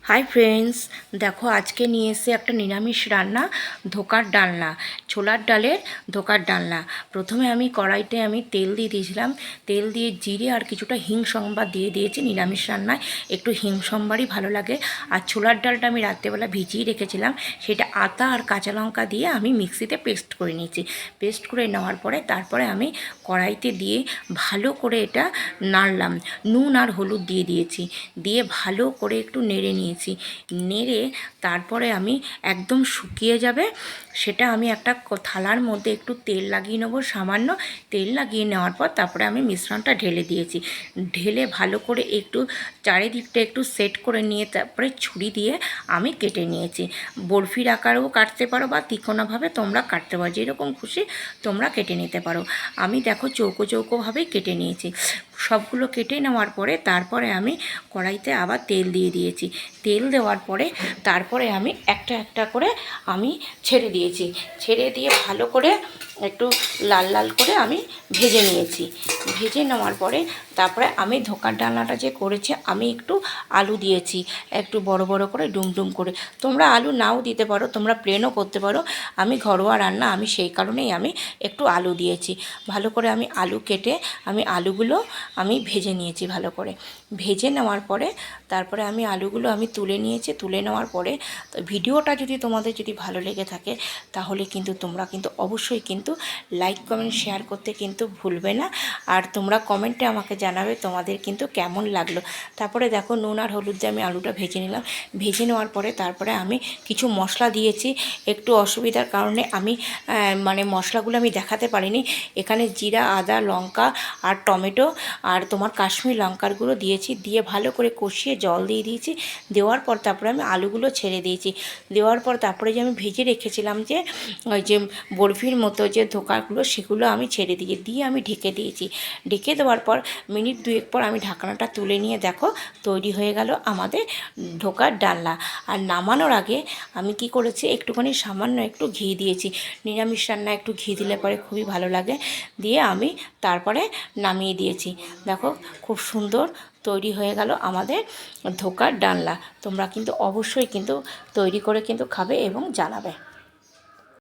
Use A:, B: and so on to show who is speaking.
A: Hi friends, দেখো আজকে নিয়ে এসে একটা নিরামিষ রান্না, ধোকার ডালনা। ছোলার ডালের ধোকার ডালনা। প্রথমে আমি কড়াইতে তেল দিয়ে দিয়েছিলাম। তেল দিয়ে জিরে আর কিছুটা হিং সম্বার দিয়ে দিয়েছি। নিরামিষ রান্নায় একটু হিং সম্বারই ভালো লাগে। আর ছোলার ডালটা আমি রাত্রেবেলা ভিজিয়ে রেখেছিলাম, সেটা আদা আর কাঁচা লঙ্কা দিয়ে আমি মিক্সিতে পেস্ট করে নিয়েছি। পেস্ট করে নেওয়ার পরে তারপরে আমি কড়াইতে দিয়ে ভালো করে এটা নাড়লাম। নুন আর হলুদ দিয়ে দিয়েছি, দিয়ে ভালো করে একটু নেড়ে নিয়েছি। নেড়ে তারপরে আমি একদম শুকিয়ে যাবে সেটা আমি একটা থালার মধ্যে একটু তেল লাগিয়ে নেবো। সামান্য তেল লাগিয়ে নেওয়ার পর তারপরে আমি মিশ্রণটা ঢেলে দিয়েছি। ঢেলে ভালো করে একটু চারিদিকটা একটু সেট করে নিয়ে তারপরে ছুরি দিয়ে আমি কেটে নিয়েছি। বরফির আকারেও কাটতে পারো বা তিকোনাভাবে তোমরা কাটতে পারো, যেরকম খুশি তোমরা কেটে নিতে পারো। আমি দেখো চৌকো চৌকোভাবেই কেটে নিয়েছি। সবগুলো কেটে নেওয়ার পরে তারপরে আমি কড়াইতে আবার তেল দিয়ে দিয়েছি। তেল দেওয়ার পরে তারপরে আমি একটা একটা করে আমি ছেড়ে দিয়েছি। ছেড়ে দিয়ে ভালো করে একটু লাল লাল করে আমি ভেজে নিয়েছি। ভেজে নেওয়ার পরে তারপরে আমি ধোকার ডালনাটা যে করেছি আমি একটু আলু দিয়েছি, একটু বড় বড় করে ডুমডুম করে। তোমরা আলু নাও দিতে পারো, তোমরা প্লেনও করতে পারো। আমি ঘরোয়া রান্না, আমি সেই কারণেই আমি একটু আলু দিয়েছি। ভালো করে আমি আলু কেটে আমি আলুগুলো আমি ভেজে নিয়েছি ভালো করে। ভেজে নেওয়ার পরে তারপরে আমি আলুগুলো আমি তুলে নিয়েছি। তুলে নেওয়ার পরে ভিডিওটা যদি তোমাদের যদি ভালো লেগে থাকে তাহলে কিন্তু তোমরা কিন্তু অবশ্যই কিন্তু লাইক কমেন্ট শেয়ার করতে কিন্তু ভুলবে না। আর তোমরা কমেন্টে আমাকে জানাবে তোমাদের কিন্তু কেমন লাগলো। তারপরে দেখো নুন আর হলুদ দিয়ে আমি আলুটা ভেজে নিলাম। ভেজে নেওয়ার পরে তারপরে আমি কিছু মশলা দিয়েছি। একটু অসুবিধার কারণে আমি মশলাগুলো আমি দেখাতে পারিনি। এখানে জিরা, আদা, লঙ্কা আর টমেটো আর তোমার কাশ্মীর লঙ্কার গুঁড়ো দিয়েছি। দিয়ে ভালো করে কষিয়ে জল দিয়ে দিয়েছি। দেওয়ার পর তারপরে আমি আলুগুলো ছেড়ে দিয়েছি। দেওয়ার পর তারপরে যে আমি ভেজে রেখেছিলাম যে ওই যে বরফির মতো যে ধোকাগুলো, সেগুলো আমি ছেড়ে দিয়ে আমি ঢেকে দিয়েছি। ঢেকে দেওয়ার পর মিনিট দুয়েক পর আমি ঢাকনাটা তুলে নিয়ে দেখো তৈরি হয়ে গেল আমাদের ধোকার ডালনা। আর নামানোর আগে আমি কি করেছি, একটুখানি সামান্য একটু ঘি দিয়েছি। নিরামিষ রান্না একটু ঘি দিলে পরে খুবই ভালো লাগে। দিয়ে আমি তারপরে নামিয়ে দিয়েছি। দেখো খুব সুন্দর তৈরি হয়ে গেল আমাদের ধোকার ডালনা। তোমরা কিন্তু অবশ্যই কিন্তু তৈরি করে কিন্তু খাবে এবং জানাবে।